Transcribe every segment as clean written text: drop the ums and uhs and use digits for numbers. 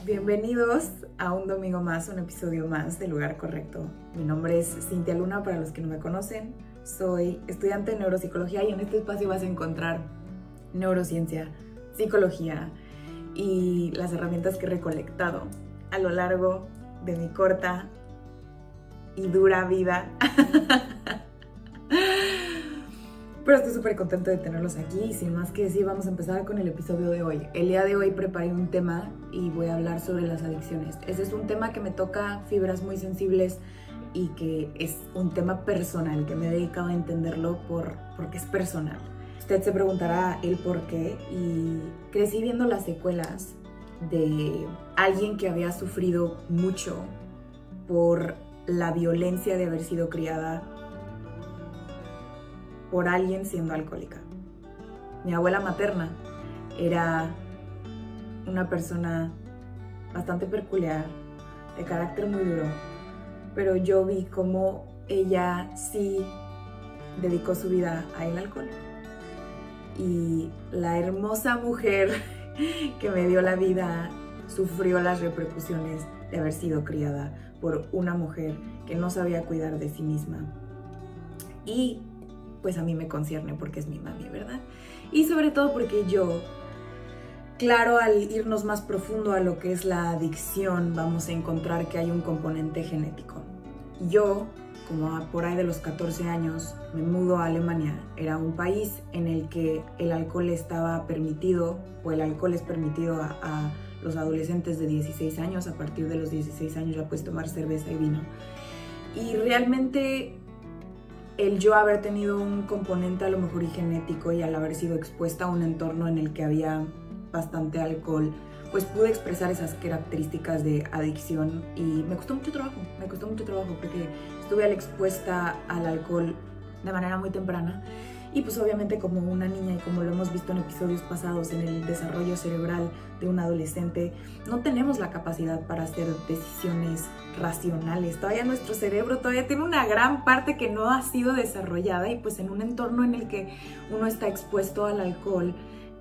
Bienvenidos a un domingo más, un episodio más de Lugar Correcto. Mi nombre es Cintia Luna, para los que no me conocen. Soy estudiante de neuropsicología y en este espacio vas a encontrar neurociencia, psicología y las herramientas que he recolectado a lo largo de mi corta y dura vida. Pero estoy súper contenta de tenerlos aquí y sin más que decir, vamos a empezar con el episodio de hoy. El día de hoy preparé un tema y voy a hablar sobre las adicciones. Ese es un tema que me toca fibras muy sensibles y que es un tema personal, que me he dedicado a entenderlo porque es personal. Usted se preguntará el por qué y crecí viendo las secuelas de alguien que había sufrido mucho por la violencia de haber sido criada por alguien siendo alcohólica. Mi abuela materna era una persona bastante peculiar, de carácter muy duro, pero yo vi cómo ella sí dedicó su vida al alcohol. Y la hermosa mujer que me dio la vida sufrió las repercusiones de haber sido criada por una mujer que no sabía cuidar de sí misma. Y pues a mí me concierne porque es mi mami, ¿verdad? Y sobre todo porque yo, claro, al irnos más profundo a lo que es la adicción, vamos a encontrar que hay un componente genético. Yo, como por ahí de los 14 años, me mudo a Alemania. Era un país en el que el alcohol estaba permitido, o el alcohol es permitido a los adolescentes de 16 años. A partir de los 16 años ya puedes tomar cerveza y vino. Y realmente el yo haber tenido un componente a lo mejor y genético y al haber sido expuesta a un entorno en el que había bastante alcohol, pues pude expresar esas características de adicción y me costó mucho trabajo porque estuve expuesta al alcohol de manera muy temprana y pues obviamente como una niña y como lo hemos visto en episodios pasados en el desarrollo cerebral de un adolescente, no tenemos la capacidad para hacer decisiones racionales. Todavía nuestro cerebro todavía tiene una gran parte que no ha sido desarrollada y pues en un entorno en el que uno está expuesto al alcohol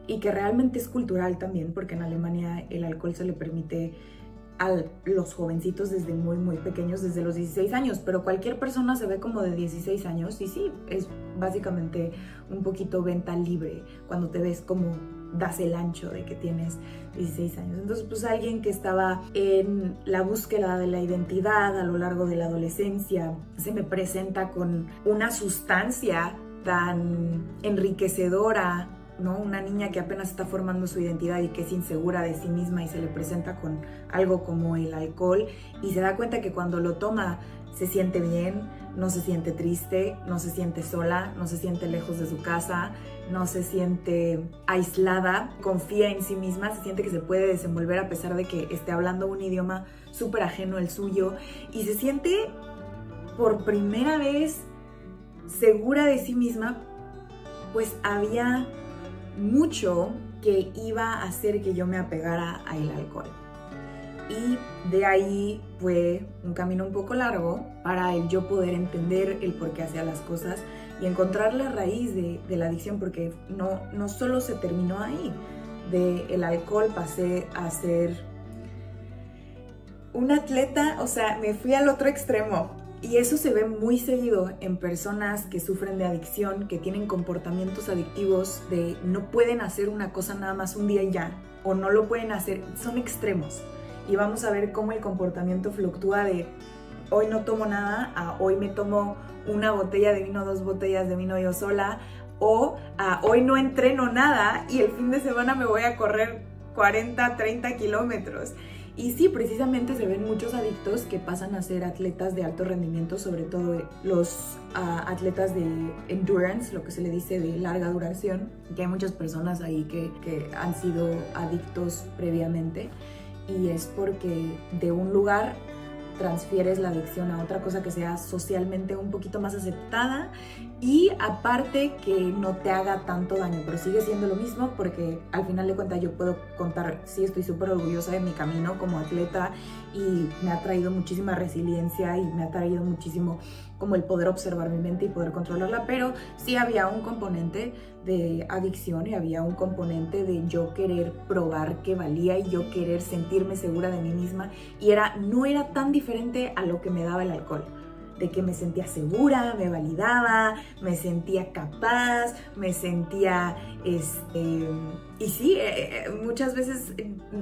y que realmente es cultural también, porque en Alemania el alcohol se le permite a los jovencitos desde muy pequeños, desde los 16 años, pero cualquier persona se ve como de 16 años y sí, es básicamente un poquito venta libre cuando te ves como das el ancho de que tienes 16 años. Entonces, pues alguien que estaba en la búsqueda de la identidad a lo largo de la adolescencia, se me presenta con una sustancia tan enriquecedora, ¿no? Una niña que apenas está formando su identidad y que es insegura de sí misma y se le presenta con algo como el alcohol y se da cuenta que cuando lo toma se siente bien, no se siente triste, no se siente sola, no se siente lejos de su casa, no se siente aislada, confía en sí misma, se siente que se puede desenvolver a pesar de que esté hablando un idioma súper ajeno al suyo y se siente por primera vez segura de sí misma. Pues había mucho que iba a hacer que yo me apegara al alcohol. Y de ahí fue un camino un poco largo para el yo poder entender el por qué hacía las cosas y encontrar la raíz de la adicción, porque no solo se terminó ahí. Del alcohol pasé a ser un atleta, o sea, me fui al otro extremo. Y eso se ve muy seguido en personas que sufren de adicción, que tienen comportamientos adictivos de no pueden hacer una cosa nada más un día y ya, o no lo pueden hacer, son extremos. Y vamos a ver cómo el comportamiento fluctúa de hoy no tomo nada, a hoy me tomo una botella de vino, 2 botellas de vino yo sola, o a hoy no entreno nada y el fin de semana me voy a correr 40, 30 kilómetros. Y sí, precisamente se ven muchos adictos que pasan a ser atletas de alto rendimiento, sobre todo los atletas de endurance, lo que se le dice de larga duración, que hay muchas personas ahí que han sido adictos previamente y es porque de un lugar transfieres la adicción a otra cosa que sea socialmente un poquito más aceptada y aparte que no te haga tanto daño, pero sigue siendo lo mismo porque al final de cuentas yo puedo contar, sí, estoy súper orgullosa de mi camino como atleta y me ha traído muchísima resiliencia y me ha traído muchísimo como el poder observar mi mente y poder controlarla, pero sí había un componente de adicción y había un componente de yo querer probar que valía y yo querer sentirme segura de mí misma, y no era tan diferente a lo que me daba el alcohol, de que me sentía segura, me validaba, me sentía capaz, me sentía, y sí, muchas veces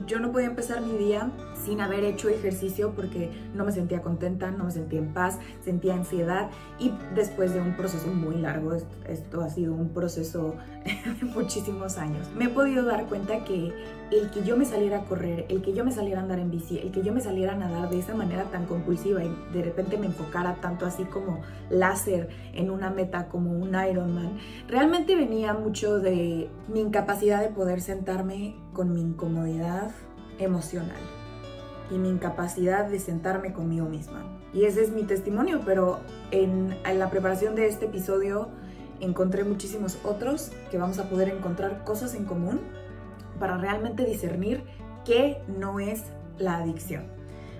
yo no podía empezar mi día sin haber hecho ejercicio porque no me sentía contenta, no me sentía en paz, sentía ansiedad, y después de un proceso muy largo, esto ha sido un proceso de muchísimos años, me he podido dar cuenta que el que yo me saliera a correr, el que yo me saliera a andar en bici, el que yo me saliera a nadar de esa manera tan compulsiva y de repente me enfocara tanto así como láser en una meta como un Ironman, realmente venía mucho de mi incapacidad de poder sentarme con mi incomodidad emocional y mi incapacidad de sentarme conmigo misma. Y ese es mi testimonio, pero en la preparación de este episodio encontré muchísimos otros que vamos a poder encontrar cosas en común para realmente discernir qué no es la adicción.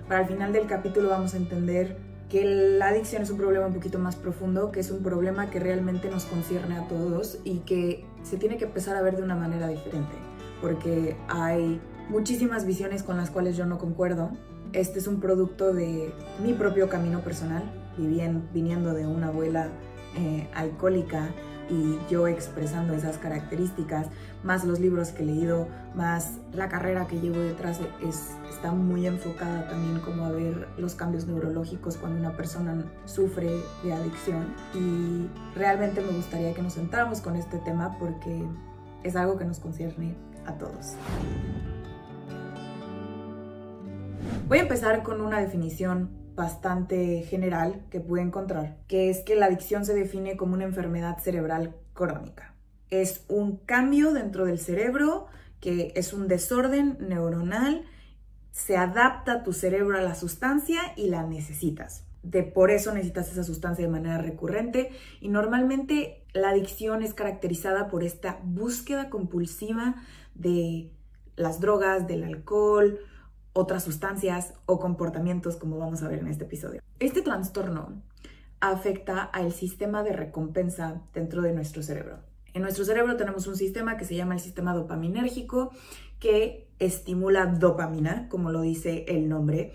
Para el final del capítulo vamos a entender que la adicción es un problema un poquito más profundo, que es un problema que realmente nos concierne a todos y que se tiene que empezar a ver de una manera diferente, porque hay muchísimas visiones con las cuales yo no concuerdo. Este es un producto de mi propio camino personal, viniendo de una abuela alcohólica, y yo expresando esas características, más los libros que he leído, más la carrera que llevo detrás, está muy enfocada también como a ver los cambios neurológicos cuando una persona sufre de adicción, y realmente me gustaría que nos sentáramos con este tema porque es algo que nos concierne a todos. Voy a empezar con una definición bastante general que pude encontrar, que es que la adicción se define como una enfermedad cerebral crónica. Es un cambio dentro del cerebro, que es un desorden neuronal, se adapta tu cerebro a la sustancia y la necesitas. Por eso necesitas esa sustancia de manera recurrente, y normalmente la adicción es caracterizada por esta búsqueda compulsiva de las drogas, del alcohol, otras sustancias o comportamientos, como vamos a ver en este episodio. Este trastorno afecta al sistema de recompensa dentro de nuestro cerebro. En nuestro cerebro tenemos un sistema que se llama el sistema dopaminérgico, que estimula dopamina, como lo dice el nombre.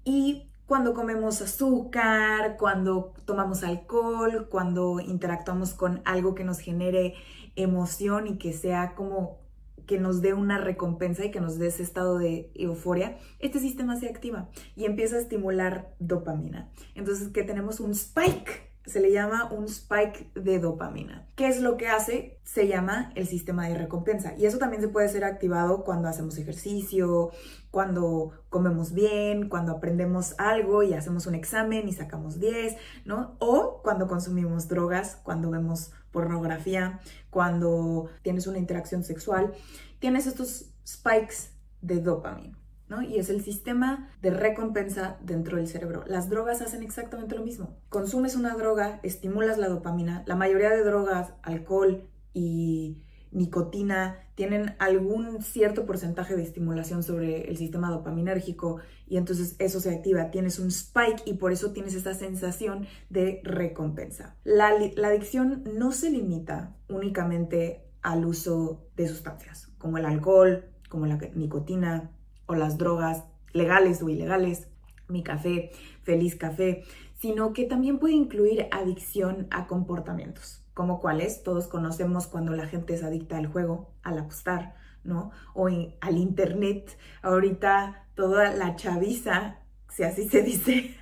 Y cuando comemos azúcar, cuando tomamos alcohol, cuando interactuamos con algo que nos genere emoción y que sea como que nos dé una recompensa y que nos dé ese estado de euforia, este sistema se activa y empieza a estimular dopamina. Entonces, que tenemos un spike, se le llama un spike de dopamina. ¿Qué es lo que hace? Se llama el sistema de recompensa, y eso también se puede ser activado cuando hacemos ejercicio, cuando comemos bien, cuando aprendemos algo y hacemos un examen y sacamos 10, ¿no? O cuando consumimos drogas, cuando vemos pornografía, cuando tienes una interacción sexual, tienes estos spikes de dopamina, ¿no? Y es el sistema de recompensa dentro del cerebro. Las drogas hacen exactamente lo mismo. Consumes una droga, estimulas la dopamina. La mayoría de drogas, alcohol y nicotina, tienen algún cierto porcentaje de estimulación sobre el sistema dopaminérgico, y entonces eso se activa, tienes un spike y por eso tienes esa sensación de recompensa. La adicción no se limita únicamente al uso de sustancias como el alcohol, como la nicotina o las drogas legales o ilegales, mi café, feliz café, sino que también puede incluir adicción a comportamientos. ¿Como cuáles? Todos conocemos cuando la gente es adicta al juego, al apostar, ¿no? O al internet. Ahorita toda la chaviza, si así se dice,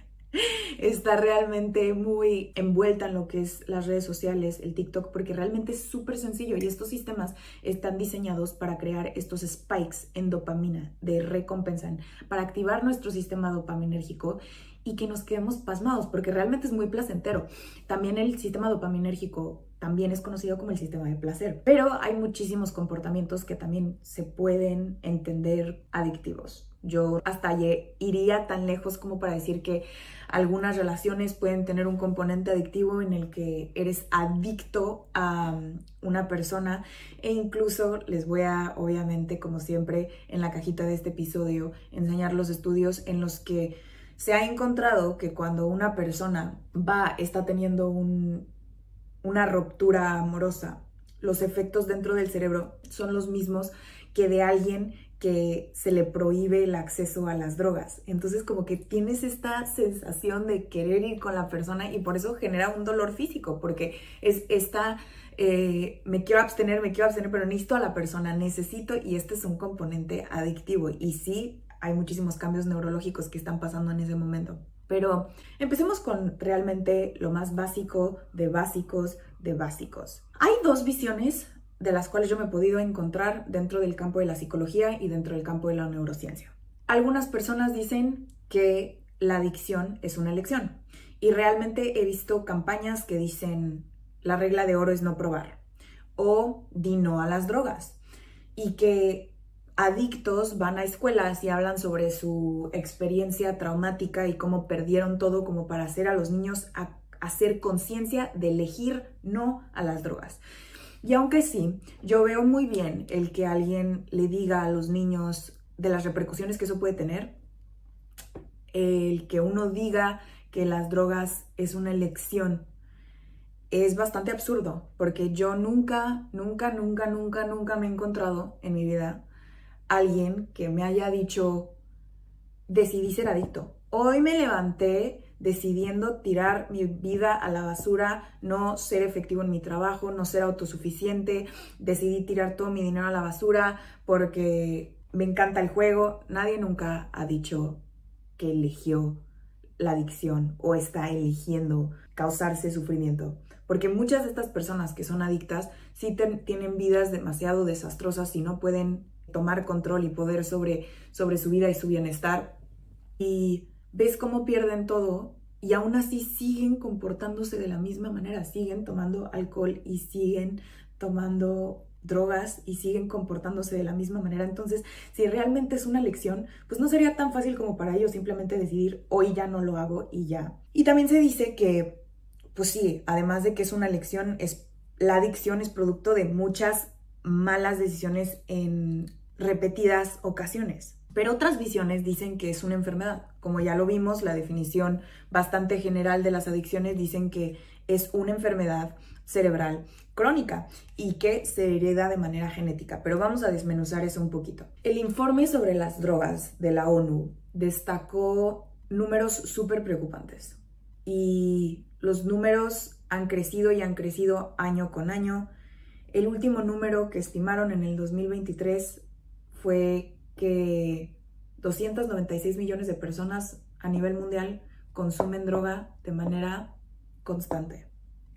está realmente muy envuelta en lo que es las redes sociales, el TikTok, porque realmente es súper sencillo, y estos sistemas están diseñados para crear estos spikes en dopamina de recompensa, para activar nuestro sistema dopaminérgico y que nos quedemos pasmados, porque realmente es muy placentero. También el sistema dopaminérgico también es conocido como el sistema de placer, pero hay muchísimos comportamientos que también se pueden entender adictivos. Yo hasta iría tan lejos como para decir que algunas relaciones pueden tener un componente adictivo en el que eres adicto a una persona, e incluso les voy a, obviamente, como siempre, en la cajita de este episodio, enseñar los estudios en los que se ha encontrado que cuando una persona está teniendo una ruptura amorosa, los efectos dentro del cerebro son los mismos que de alguien que se le prohíbe el acceso a las drogas. Entonces como que tienes esta sensación de querer ir con la persona y por eso genera un dolor físico, porque es esta, me quiero abstener, pero necesito a la persona, necesito, y este es un componente adictivo. Y sí, hay muchísimos cambios neurológicos que están pasando en ese momento. Pero empecemos con realmente lo más básico de básicos de básicos. Hay dos visiones de las cuales yo me he podido encontrar dentro del campo de la psicología y dentro del campo de la neurociencia. Algunas personas dicen que la adicción es una elección y realmente he visto campañas que dicen la regla de oro es no probar o di no a las drogas, y que adictos van a escuelas y hablan sobre su experiencia traumática y cómo perdieron todo como para hacer a los niños hacer conciencia de elegir no a las drogas. Y aunque sí, yo veo muy bien el que alguien le diga a los niños de las repercusiones que eso puede tener, el que uno diga que las drogas es una elección, es bastante absurdo, porque yo nunca me he encontrado en mi vida alguien que me haya dicho, decidí ser adicto. Hoy me levanté decidiendo tirar mi vida a la basura, no ser efectivo en mi trabajo, no ser autosuficiente, decidí tirar todo mi dinero a la basura porque me encanta el juego. Nadie nunca ha dicho que eligió la adicción o está eligiendo causarse sufrimiento, porque muchas de estas personas que son adictas sí tienen vidas demasiado desastrosas y no pueden tomar control y poder sobre su vida y su bienestar, y ves cómo pierden todo y aún así siguen comportándose de la misma manera, siguen tomando alcohol y siguen tomando drogas y siguen comportándose de la misma manera. Entonces, si realmente es una elección, pues no sería tan fácil como para ellos simplemente decidir hoy ya no lo hago y ya. Y también se dice que, pues sí, además de que es una elección, la adicción es producto de muchas malas decisiones en repetidas ocasiones. Pero otras visiones dicen que es una enfermedad. Como ya lo vimos, la definición bastante general de las adicciones dicen que es una enfermedad cerebral crónica y que se hereda de manera genética. Pero vamos a desmenuzar eso un poquito. El informe sobre las drogas de la ONU destacó números súper preocupantes. Y los números han crecido y han crecido año con año. El último número que estimaron en el 2023 fue que 296 millones de personas a nivel mundial consumen droga de manera constante.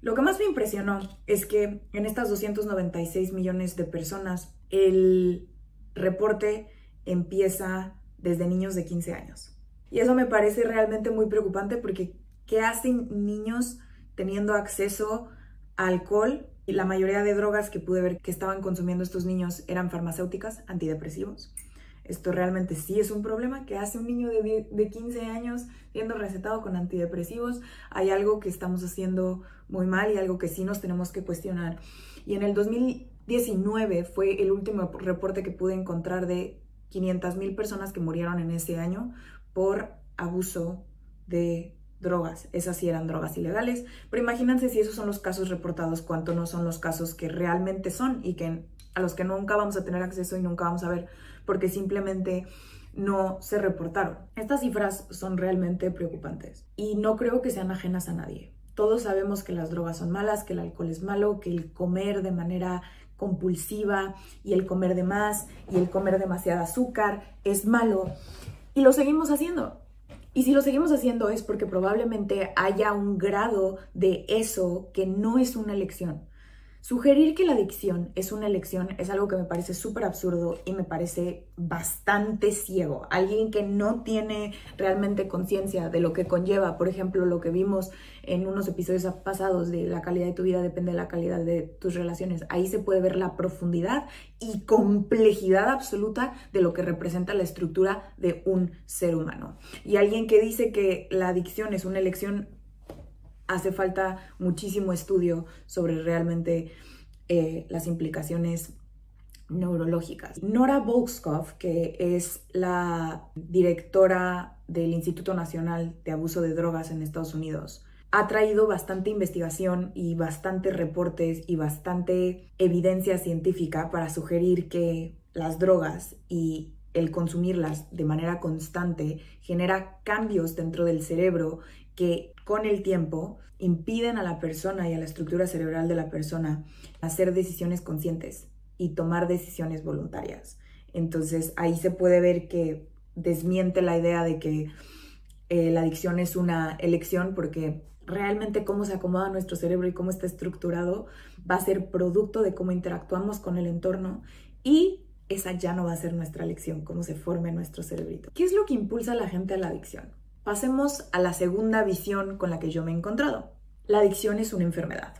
Lo que más me impresionó es que en estas 296 millones de personas, el reporte empieza desde niños de 15 años. Y eso me parece realmente muy preocupante, porque ¿qué hacen niños teniendo acceso a alcohol? Y la mayoría de drogas que pude ver que estaban consumiendo estos niños eran farmacéuticas, antidepresivos. Esto realmente sí es un problema. ¿Qué hace un niño de 15 años siendo recetado con antidepresivos? Hay algo que estamos haciendo muy mal y algo que sí nos tenemos que cuestionar. Y en el 2019 fue el último reporte que pude encontrar de 500,000 personas que murieron en ese año por abuso de drogas. Esas sí eran drogas ilegales. Pero imagínense si esos son los casos reportados, cuánto no son los casos que realmente son y a los que nunca vamos a tener acceso y nunca vamos a ver, porque simplemente no se reportaron. Estas cifras son realmente preocupantes y no creo que sean ajenas a nadie. Todos sabemos que las drogas son malas, que el alcohol es malo, que el comer de manera compulsiva y el comer de más y el comer demasiado azúcar es malo, y lo seguimos haciendo. Y si lo seguimos haciendo es porque probablemente haya un grado de eso que no es una elección. Sugerir que la adicción es una elección es algo que me parece súper absurdo y me parece bastante ciego. Alguien que no tiene realmente conciencia de lo que conlleva, por ejemplo, lo que vimos en unos episodios pasados de la calidad de tu vida depende de la calidad de tus relaciones. Ahí se puede ver la profundidad y complejidad absoluta de lo que representa la estructura de un ser humano. Y alguien que dice que la adicción es una elección, hace falta muchísimo estudio sobre realmente las implicaciones neurológicas. Nora Volkow, que es la directora del Instituto Nacional de Abuso de Drogas en Estados Unidos, ha traído bastante investigación y bastantes reportes y bastante evidencia científica para sugerir que las drogas y el consumirlas de manera constante genera cambios dentro del cerebro que con el tiempo impiden a la persona y a la estructura cerebral de la persona hacer decisiones conscientes y tomar decisiones voluntarias. Entonces ahí se puede ver que desmiente la idea de que la adicción es una elección, porque realmente cómo se acomoda nuestro cerebro y cómo está estructurado va a ser producto de cómo interactuamos con el entorno, y esa ya no va a ser nuestra elección, cómo se forme nuestro cerebrito. ¿Qué es lo que impulsa a la gente a la adicción? Pasemos a la segunda visión con la que yo me he encontrado. La adicción es una enfermedad.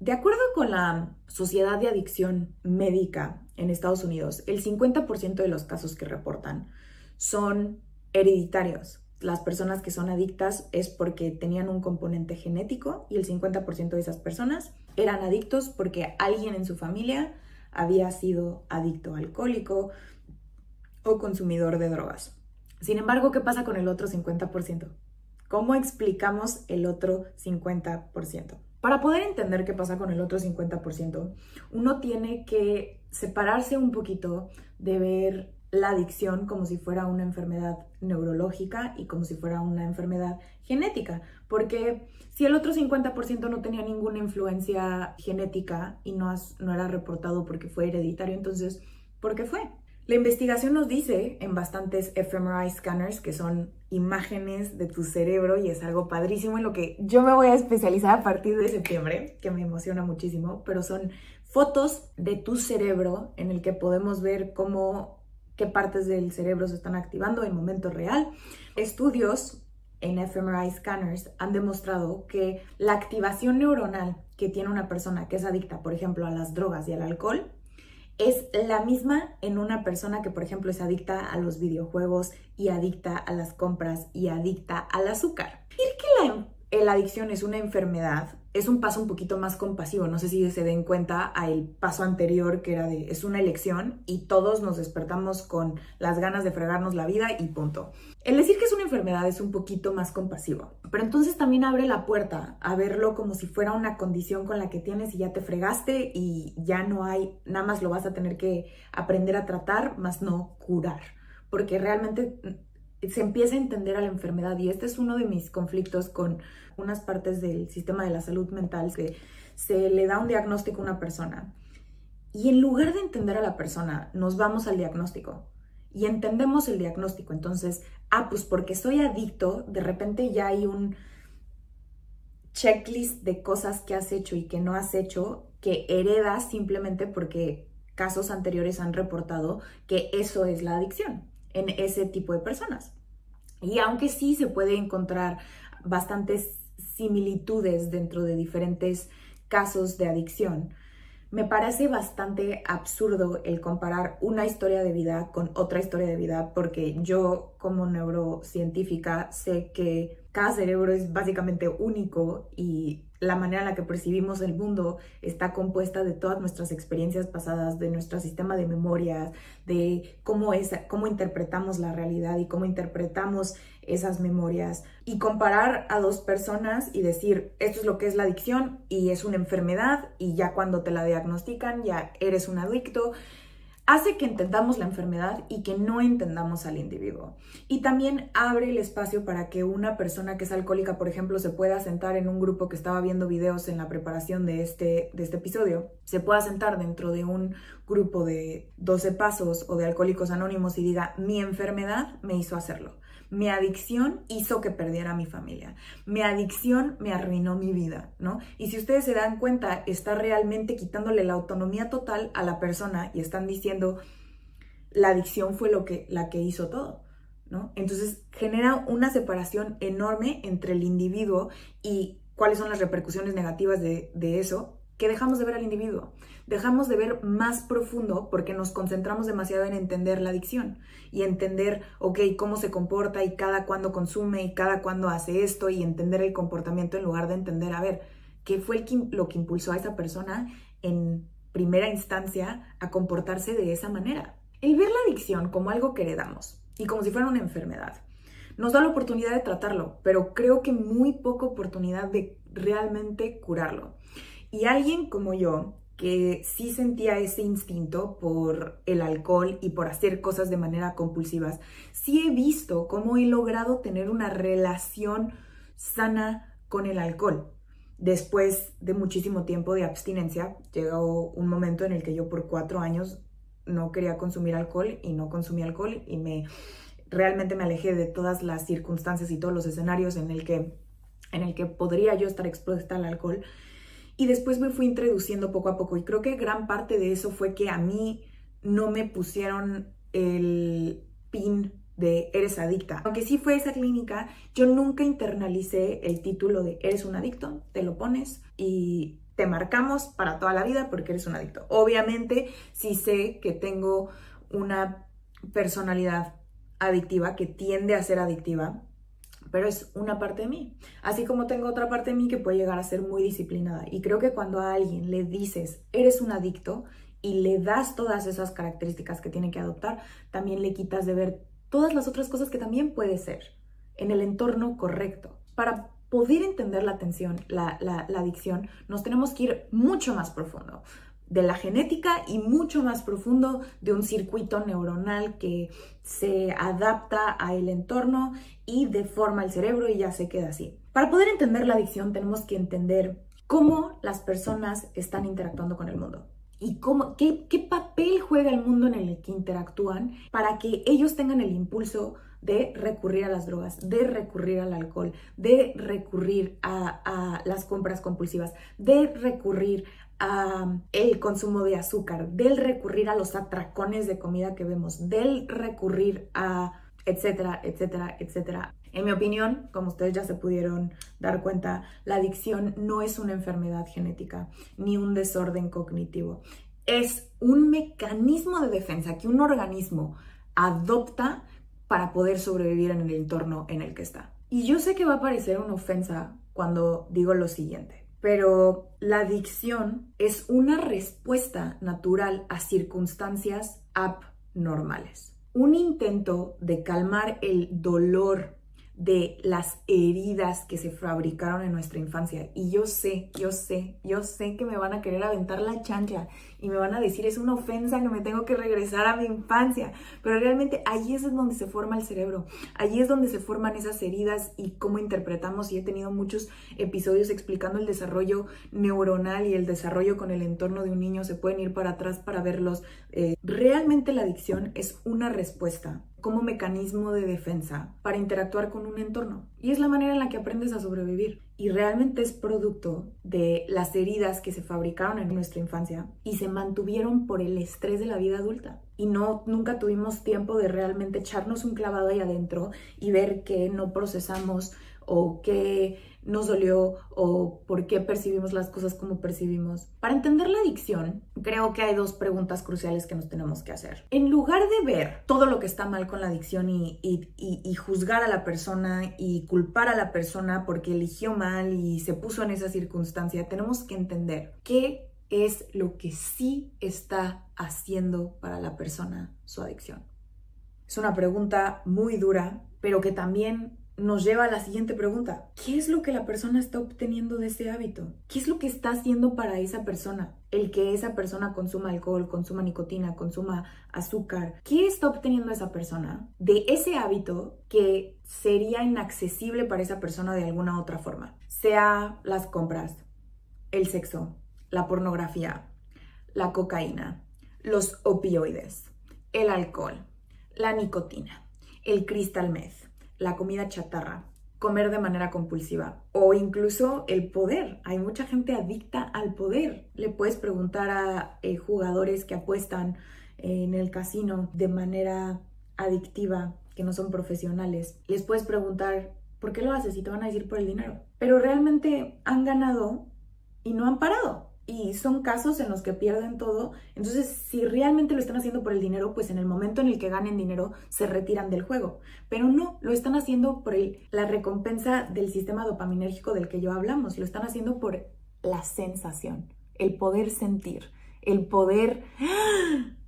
De acuerdo con la Sociedad de Adicción Médica en Estados Unidos, el 50% de los casos que reportan son hereditarios. Las personas que son adictas es porque tenían un componente genético, y el 50% de esas personas eran adictos porque alguien en su familia había sido adicto, alcohólico o consumidor de drogas. Sin embargo, ¿qué pasa con el otro 50%? ¿Cómo explicamos el otro 50%? Para poder entender qué pasa con el otro 50%, uno tiene que separarse un poquito de ver la adicción como si fuera una enfermedad neurológica y como si fuera una enfermedad genética, porque si el otro 50% no tenía ninguna influencia genética y no era reportado porque fue hereditario, entonces, ¿por qué fue? La investigación nos dice en bastantes fMRI scanners, que son imágenes de tu cerebro, y es algo padrísimo en lo que yo me voy a especializar a partir de septiembre, que me emociona muchísimo, pero son fotos de tu cerebro en el que podemos ver qué partes del cerebro se están activando en momento real. Estudios en fMRI scanners han demostrado que la activación neuronal que tiene una persona que es adicta, por ejemplo, a las drogas y al alcohol, es la misma en una persona que, por ejemplo, es adicta a los videojuegos y adicta a las compras y adicta al azúcar. Decir que la adicción es una enfermedad es un paso un poquito más compasivo. No sé si se den cuenta al paso anterior, que era es una elección y todos nos despertamos con las ganas de fregarnos la vida y punto. El decir que es una enfermedad es un poquito más compasivo, pero entonces también abre la puerta a verlo como si fuera una condición con la que tienes y ya te fregaste y ya no hay, nada más lo vas a tener que aprender a tratar, más no curar, porque realmente se empieza a entender a la enfermedad, y este es uno de mis conflictos con unas partes del sistema de la salud mental, que se le da un diagnóstico a una persona y en lugar de entender a la persona nos vamos al diagnóstico y entendemos el diagnóstico. Entonces, pues porque soy adicto, de repente ya hay un checklist de cosas que has hecho y que no has hecho, que heredas simplemente porque casos anteriores han reportado que eso es la adicción en ese tipo de personas. Y aunque sí se puede encontrar bastantes similitudes dentro de diferentes casos de adicción, me parece bastante absurdo el comparar una historia de vida con otra historia de vida, porque yo como neurocientífica sé que cada cerebro es básicamente único y la manera en la que percibimos el mundo está compuesta de todas nuestras experiencias pasadas, de nuestro sistema de memorias, de cómo interpretamos la realidad y cómo interpretamos esas memorias. Y comparar a dos personas y decir, esto es lo que es la adicción y es una enfermedad, y ya cuando te la diagnostican ya eres un adicto, hace que entendamos la enfermedad y que no entendamos al individuo. Y también abre el espacio para que una persona que es alcohólica, por ejemplo, se pueda sentar en un grupo que estaba viendo videos en la preparación de este episodio, se pueda sentar dentro de un grupo de 12 pasos o de Alcohólicos Anónimos y diga, mi enfermedad me hizo hacerlo. Mi adicción hizo que perdiera a mi familia. Mi adicción me arruinó mi vida, ¿no? Y si ustedes se dan cuenta, está realmente quitándole la autonomía total a la persona y están diciendo, la adicción fue la que hizo todo, ¿no? Entonces genera una separación enorme entre el individuo y cuáles son las repercusiones negativas de eso, que dejamos de ver al individuo, dejamos de ver más profundo porque nos concentramos demasiado en entender la adicción y entender, cómo se comporta y cada cuándo consume y cada cuándo hace esto, y entender el comportamiento en lugar de entender, qué fue lo que impulsó a esa persona en primera instancia a comportarse de esa manera. El ver la adicción como algo que heredamos y como si fuera una enfermedad nos da la oportunidad de tratarlo, pero creo que muy poca oportunidad de realmente curarlo. Y alguien como yo, que sí sentía ese instinto por el alcohol y por hacer cosas de manera compulsivas, sí he visto cómo he logrado tener una relación sana con el alcohol. Después de muchísimo tiempo de abstinencia, llegó un momento en el que yo por 4 años no quería consumir alcohol y no consumí alcohol y realmente me alejé de todas las circunstancias y todos los escenarios en el que podría yo estar expuesta al alcohol. Y después me fui introduciendo poco a poco y creo que gran parte de eso fue que a mí no me pusieron el pin de eres adicta. Aunque sí fue esa clínica, yo nunca internalicé el título de eres un adicto, te lo pones y te marcamos para toda la vida porque eres un adicto. Obviamente sí sé que tengo una personalidad adictiva que tiende a ser adictiva, pero es una parte de mí. Así como tengo otra parte de mí que puede llegar a ser muy disciplinada. Y creo que cuando a alguien le dices, eres un adicto, y le das todas esas características que tiene que adoptar, también le quitas de ver todas las otras cosas que también puede ser en el entorno correcto. Para poder entender la adicción, nos tenemos que ir mucho más profundo de la genética y mucho más profundo de un circuito neuronal que se adapta al entorno y deforma el cerebro y ya se queda así. Para poder entender la adicción tenemos que entender cómo las personas están interactuando con el mundo y qué papel juega el mundo en el que interactúan para que ellos tengan el impulso de recurrir a las drogas, de recurrir al alcohol, de recurrir a las compras compulsivas, de recurrir el consumo de azúcar, del recurrir a los atracones de comida que vemos, del recurrir a etcétera, etcétera, etcétera. En mi opinión, como ustedes ya se pudieron dar cuenta, la adicción no es una enfermedad genética ni un desorden cognitivo. Es un mecanismo de defensa que un organismo adopta para poder sobrevivir en el entorno en el que está. Y yo sé que va a parecer una ofensa cuando digo lo siguiente, pero la adicción es una respuesta natural a circunstancias abnormales. Un intento de calmar el dolor de las heridas que se fabricaron en nuestra infancia. Y yo sé que me van a querer aventar la chancla y me van a decir es una ofensa que me tengo que regresar a mi infancia, pero realmente ahí es donde se forma el cerebro, allí es donde se forman esas heridas y cómo interpretamos, y he tenido muchos episodios explicando el desarrollo neuronal y el desarrollo con el entorno de un niño, se pueden ir para atrás para verlos. Realmente la adicción es una respuesta como mecanismo de defensa para interactuar con un entorno y es la manera en la que aprendes a sobrevivir y realmente es producto de las heridas que se fabricaron en nuestra infancia y se mantuvieron por el estrés de la vida adulta y nunca tuvimos tiempo de realmente echarnos un clavado ahí adentro y ver qué no procesamos o qué nos dolió o por qué percibimos las cosas como percibimos. Para entender la adicción, creo que hay 2 preguntas cruciales que nos tenemos que hacer. En lugar de ver todo lo que está mal con la adicción y juzgar a la persona y culpar a la persona porque eligió mal y se puso en esa circunstancia, tenemos que entender qué es lo que sí está haciendo para la persona su adicción. Es una pregunta muy dura, pero que también nos lleva a la siguiente pregunta. ¿Qué es lo que la persona está obteniendo de ese hábito? ¿Qué es lo que está haciendo para esa persona? El que esa persona consuma alcohol, consuma nicotina, consuma azúcar. ¿Qué está obteniendo esa persona de ese hábito que sería inaccesible para esa persona de alguna otra forma? Sea las compras, el sexo, la pornografía, la cocaína, los opioides, el alcohol, la nicotina, el crystal meth, la comida chatarra, comer de manera compulsiva o incluso el poder. Hay mucha gente adicta al poder. Le puedes preguntar a jugadores que apuestan en el casino de manera adictiva, que no son profesionales. Les puedes preguntar, ¿por qué lo haces? Y te van a decir por el dinero. Pero realmente han ganado y no han parado. Y son casos en los que pierden todo. Entonces, si realmente lo están haciendo por el dinero, pues en el momento en el que ganen dinero, se retiran del juego. Pero no, lo están haciendo por la recompensa del sistema dopaminérgico del que yo hablamos. Lo están haciendo por la sensación, el poder sentir, el poder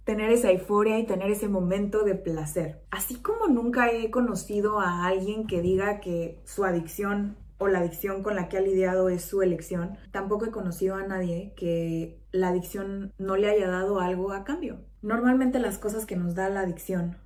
tener esa euforia y tener ese momento de placer. Así como nunca he conocido a alguien que diga que su adicción o la adicción con la que ha lidiado es su elección, tampoco he conocido a nadie que la adicción no le haya dado algo a cambio. Normalmente las cosas que nos da la adicción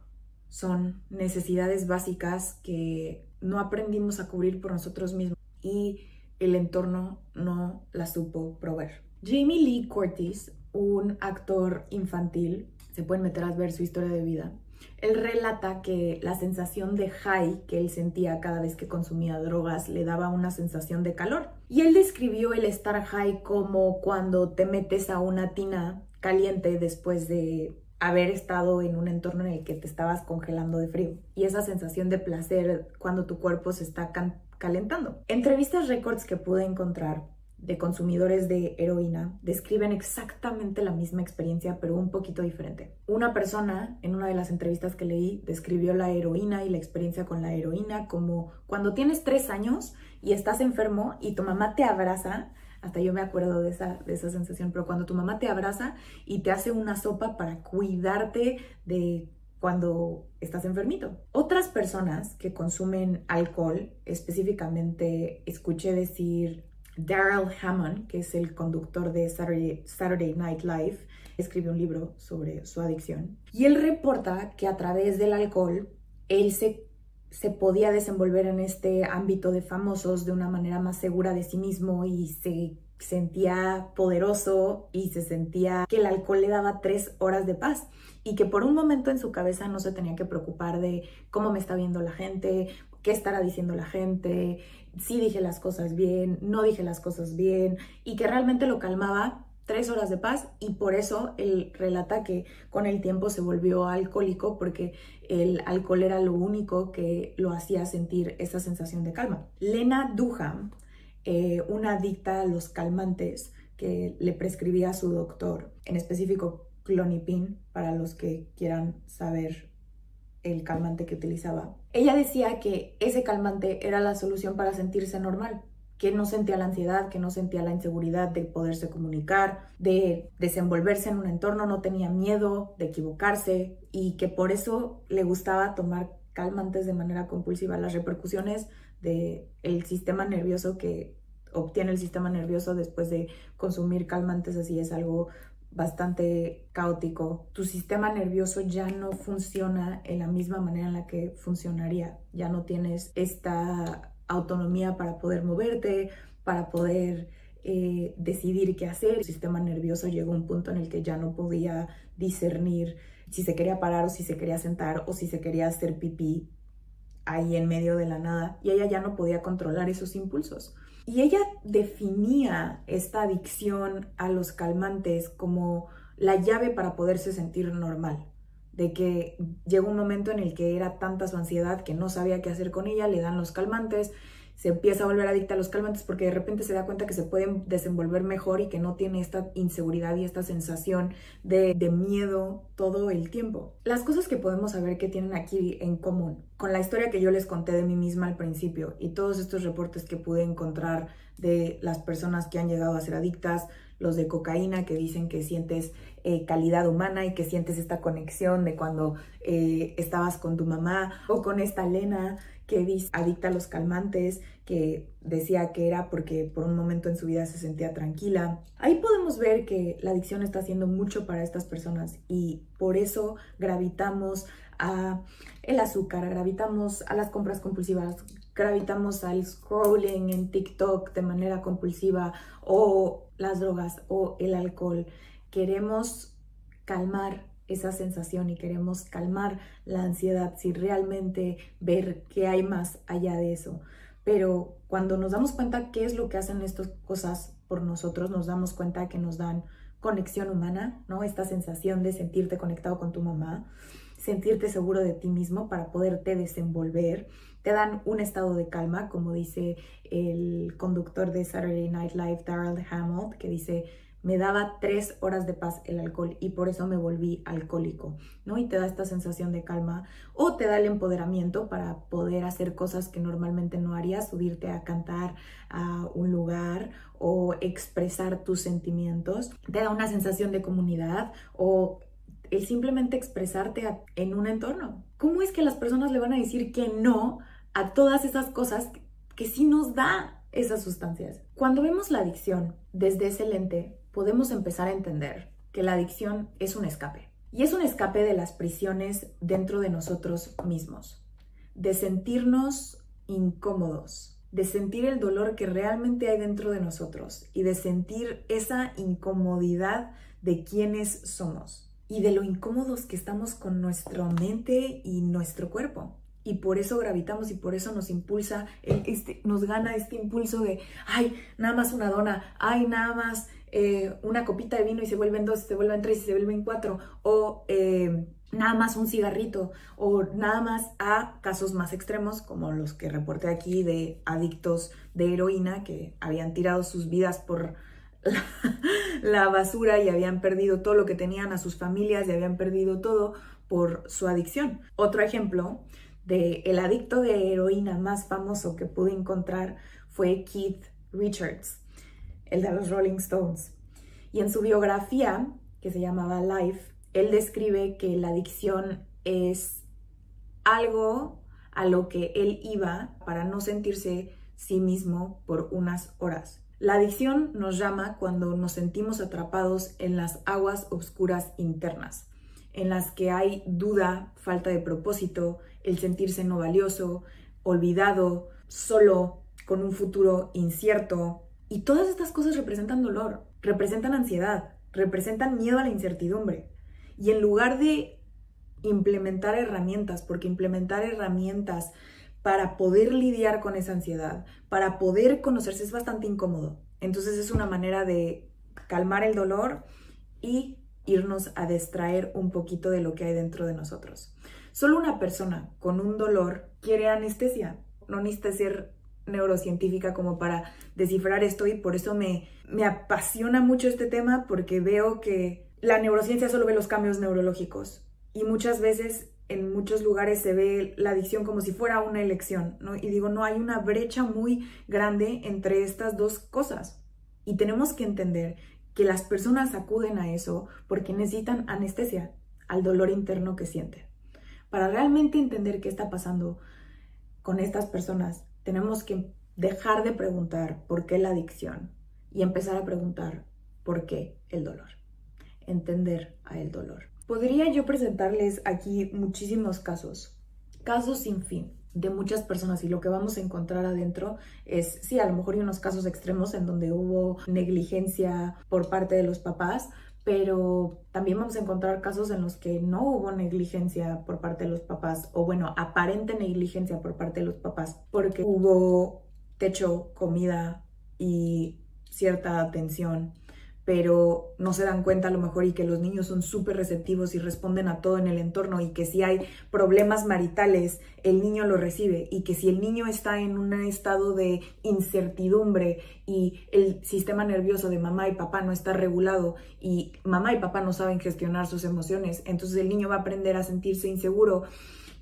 son necesidades básicas que no aprendimos a cubrir por nosotros mismos y el entorno no las supo proveer. Jamie Lee Curtis, un actor infantil, se pueden meter a ver su historia de vida. Él relata que la sensación de high que él sentía cada vez que consumía drogas le daba una sensación de calor. Y él describió el estar high como cuando te metes a una tina caliente después de haber estado en un entorno en el que te estabas congelando de frío. Y esa sensación de placer cuando tu cuerpo se está calentando. Entrevistas récords que pude encontrar de consumidores de heroína describen exactamente la misma experiencia, pero un poquito diferente. Una persona, en una de las entrevistas que leí, describió la heroína y la experiencia con la heroína como cuando tienes 3 años y estás enfermo y tu mamá te abraza. Hasta yo me acuerdo de esa sensación, pero cuando tu mamá te abraza y te hace una sopa para cuidarte de cuando estás enfermito. Otras personas que consumen alcohol, específicamente escuché decir Darrell Hammond, que es el conductor de Saturday Night Live, escribió un libro sobre su adicción. Y él reporta que a través del alcohol, él se podía desenvolver en este ámbito de famosos de una manera más segura de sí mismo y se sentía poderoso y se sentía que el alcohol le daba 3 horas de paz y que por un momento en su cabeza no se tenía que preocupar de cómo me está viendo la gente, qué estará diciendo la gente, si dije las cosas bien, no dije las cosas bien, y que realmente lo calmaba 3 horas de paz. Y por eso él relata que con el tiempo se volvió alcohólico, porque el alcohol era lo único que lo hacía sentir esa sensación de calma. Lena Dunham, una adicta a los calmantes que le prescribía a su doctor, en específico Klonopin, para los que quieran saber el calmante que utilizaba. Ella decía que ese calmante era la solución para sentirse normal, que no sentía la ansiedad, que no sentía la inseguridad de poderse comunicar, de desenvolverse en un entorno, no tenía miedo de equivocarse y que por eso le gustaba tomar calmantes de manera compulsiva. Las repercusiones del sistema nervioso que obtiene el sistema nervioso después de consumir calmantes así es algo bastante caótico. Tu sistema nervioso ya no funciona en la misma manera en la que funcionaría. Ya no tienes esta autonomía para poder moverte, para poder decidir qué hacer. El sistema nervioso llegó a un punto en el que ya no podía discernir si se quería parar o si se quería sentar o si se quería hacer pipí ahí en medio de la nada, y ella ya no podía controlar esos impulsos. Y ella definía esta adicción a los calmantes como la llave para poderse sentir normal, de que llegó un momento en el que era tanta su ansiedad que no sabía qué hacer con ella, le dan los calmantes, se empieza a volver adicta a los calmantes porque de repente se da cuenta que se pueden desenvolver mejor y que no tiene esta inseguridad y esta sensación de miedo todo el tiempo. Las cosas que podemos saber que tienen aquí en común, con la historia que yo les conté de mí misma al principio y todos estos reportes que pude encontrar de las personas que han llegado a ser adictas, los de cocaína que dicen que sientes calidad humana y que sientes esta conexión de cuando estabas con tu mamá, o con esta Lena que dice adicta a los calmantes, que decía que era porque por un momento en su vida se sentía tranquila. Ahí podemos ver que la adicción está haciendo mucho para estas personas y por eso gravitamos a el azúcar, gravitamos a las compras compulsivas, gravitamos al scrolling en TikTok de manera compulsiva, o las drogas o el alcohol. Queremos calmar esa sensación y queremos calmar la ansiedad sin realmente ver qué hay más allá de eso. Pero cuando nos damos cuenta qué es lo que hacen estas cosas por nosotros, nos damos cuenta que nos dan conexión humana, ¿no? Esta sensación de sentirte conectado con tu mamá, sentirte seguro de ti mismo para poderte desenvolver. Te dan un estado de calma, como dice el conductor de Saturday Night Live, Darrell Hammond, que dice, Me daba 3 horas de paz el alcohol y por eso me volví alcohólico, ¿no? Y te da esta sensación de calma o te da el empoderamiento para poder hacer cosas que normalmente no harías, subirte a cantar a un lugar o expresar tus sentimientos. Te da una sensación de comunidad o el simplemente expresarte en un entorno. ¿Cómo es que las personas le van a decir que no a todas esas cosas que sí nos da esas sustancias? Cuando vemos la adicción desde ese lente, podemos empezar a entender que la adicción es un escape. Y es un escape de las prisiones dentro de nosotros mismos, de sentirnos incómodos, de sentir el dolor que realmente hay dentro de nosotros y de sentir esa incomodidad de quiénes somos y de lo incómodos que estamos con nuestra mente y nuestro cuerpo. Y por eso gravitamos y por eso nos impulsa, nos gana este impulso de, ay, nada más una dona, ay, nada más una copita de vino y se vuelven 2, se vuelven 3 y se vuelven 4, o nada más un cigarrito, o nada más a casos más extremos como los que reporté aquí de adictos de heroína que habían tirado sus vidas por la basura y habían perdido todo lo que tenían, a sus familias, y habían perdido todo por su adicción. Otro ejemplo del adicto de heroína más famoso que pude encontrar fue Keith Richards, el de los Rolling Stones. Y en su biografía, que se llamaba Life, él describe que la adicción es algo a lo que él iba para no sentirse sí mismo por unas horas. La adicción nos llama cuando nos sentimos atrapados en las aguas oscuras internas, en las que hay duda, falta de propósito, el sentirse no valioso, olvidado, solo, con un futuro incierto. Y todas estas cosas representan dolor, representan ansiedad, representan miedo a la incertidumbre. Y en lugar de implementar herramientas, porque implementar herramientas para poder lidiar con esa ansiedad, para poder conocerse es bastante incómodo. Entonces es una manera de calmar el dolor y irnos a distraer un poquito de lo que hay dentro de nosotros. Solo una persona con un dolor quiere anestesia, no necesita ser neurocientífica como para descifrar esto, y por eso me apasiona mucho este tema, porque veo que la neurociencia solo ve los cambios neurológicos y muchas veces en muchos lugares se ve la adicción como si fuera una elección, ¿no? Y digo, no, hay una brecha muy grande entre estas dos cosas y tenemos que entender que las personas acuden a eso porque necesitan anestesia al dolor interno que sienten. Para realmente entender qué está pasando con estas personas, tenemos que dejar de preguntar por qué la adicción y empezar a preguntar por qué el dolor. Entender a el dolor. Podría yo presentarles aquí muchísimos casos sin fin de muchas personas, y lo que vamos a encontrar adentro es, sí, a lo mejor hay unos casos extremos en donde hubo negligencia por parte de los papás, pero también vamos a encontrar casos en los que no hubo negligencia por parte de los papás, o bueno, aparente negligencia por parte de los papás, porque hubo techo, comida y cierta atención, pero no se dan cuenta a lo mejor, y que los niños son súper receptivos y responden a todo en el entorno, y que si hay problemas maritales, el niño lo recibe, y que si el niño está en un estado de incertidumbre y el sistema nervioso de mamá y papá no está regulado y mamá y papá no saben gestionar sus emociones, entonces el niño va a aprender a sentirse inseguro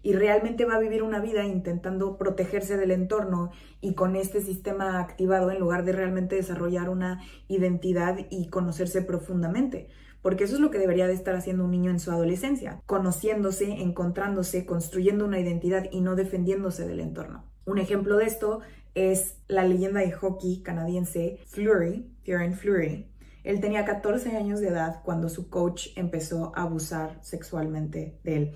y realmente va a vivir una vida intentando protegerse del entorno y con este sistema activado, en lugar de realmente desarrollar una identidad y conocerse profundamente. Porque eso es lo que debería de estar haciendo un niño en su adolescencia, conociéndose, encontrándose, construyendo una identidad y no defendiéndose del entorno. Un ejemplo de esto es la leyenda de hockey canadiense Kieran Fleury. Él tenía 14 años de edad cuando su coach empezó a abusar sexualmente de él.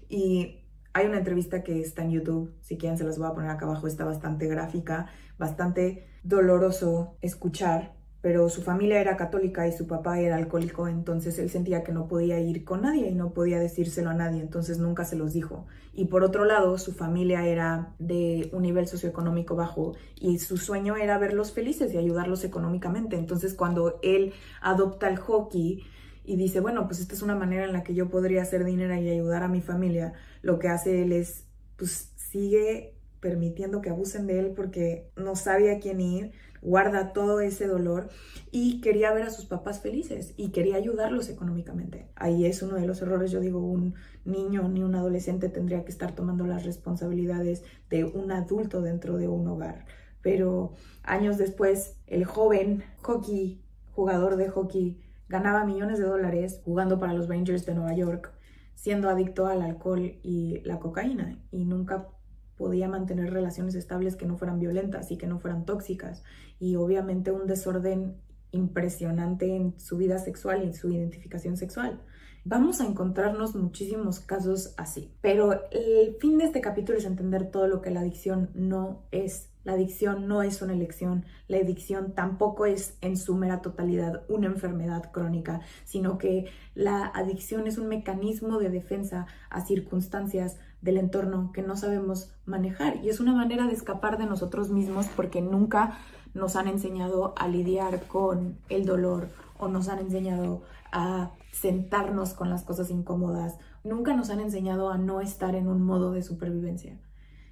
Y hay una entrevista que está en YouTube, si quieren se las voy a poner acá abajo, está bastante gráfica, bastante doloroso escuchar, pero su familia era católica y su papá era alcohólico, entonces él sentía que no podía ir con nadie y no podía decírselo a nadie, entonces nunca se los dijo. Y por otro lado, su familia era de un nivel socioeconómico bajo y su sueño era verlos felices y ayudarlos económicamente. Entonces cuando él adopta el hockey y dice, bueno, pues esta es una manera en la que yo podría hacer dinero y ayudar a mi familia, lo que hace él es, pues sigue permitiendo que abusen de él porque no sabe a quién ir, guarda todo ese dolor y quería ver a sus papás felices y quería ayudarlos económicamente. Ahí es uno de los errores. Yo digo, un niño ni un adolescente tendría que estar tomando las responsabilidades de un adulto dentro de un hogar. Pero años después, el joven jugador de hockey, ganaba millones de dólares jugando para los Rangers de Nueva York, siendo adicto al alcohol y la cocaína, y nunca podía mantener relaciones estables que no fueran violentas y que no fueran tóxicas, y obviamente un desorden impresionante en su vida sexual y en su identificación sexual. Vamos a encontrarnos muchísimos casos así, pero el fin de este capítulo es entender todo lo que la adicción no es. La adicción no es una elección, la adicción tampoco es en su mera totalidad una enfermedad crónica, sino que la adicción es un mecanismo de defensa a circunstancias del entorno que no sabemos manejar, y es una manera de escapar de nosotros mismos porque nunca nos han enseñado a lidiar con el dolor o nos han enseñado a sentarnos con las cosas incómodas, nunca nos han enseñado a no estar en un modo de supervivencia.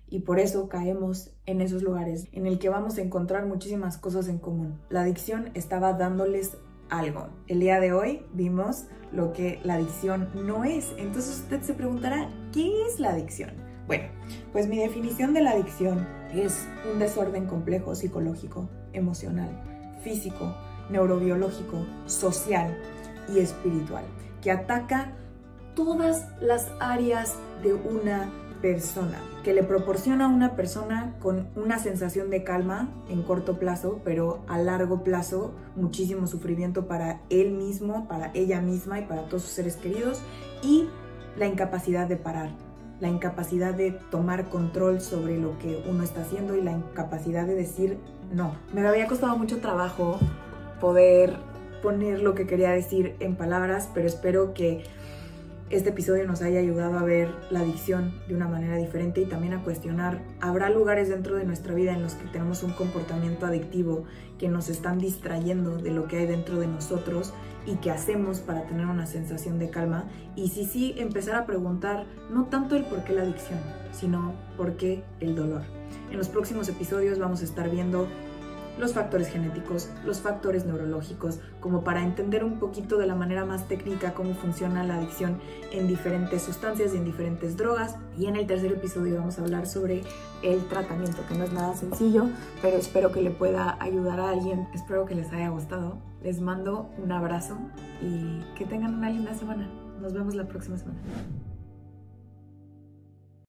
Y por eso caemos en esos lugares en el que vamos a encontrar muchísimas cosas en común. La adicción estaba dándoles algo. El día de hoy vimos lo que la adicción no es. Entonces usted se preguntará, ¿qué es la adicción? Bueno, pues mi definición de la adicción es un desorden complejo psicológico, emocional, físico, neurobiológico, social y espiritual, que ataca todas las áreas de una persona, que le proporciona a una persona con una sensación de calma en corto plazo, pero a largo plazo muchísimo sufrimiento para él mismo, para ella misma y para todos sus seres queridos, y la incapacidad de parar, la incapacidad de tomar control sobre lo que uno está haciendo y la incapacidad de decir no. Me había costado mucho trabajo poder poner lo que quería decir en palabras, pero espero que este episodio nos haya ayudado a ver la adicción de una manera diferente y también a cuestionar. ¿Habrá lugares dentro de nuestra vida en los que tenemos un comportamiento adictivo que nos están distrayendo de lo que hay dentro de nosotros y qué hacemos para tener una sensación de calma? Y si sí, empezar a preguntar no tanto el por qué la adicción, sino por qué el dolor. En los próximos episodios vamos a estar viendo los factores genéticos, los factores neurológicos, como para entender un poquito de la manera más técnica cómo funciona la adicción en diferentes sustancias y en diferentes drogas. Y en el tercer episodio vamos a hablar sobre el tratamiento, que no es nada sencillo, pero espero que le pueda ayudar a alguien. Espero que les haya gustado. Les mando un abrazo y que tengan una linda semana. Nos vemos la próxima semana.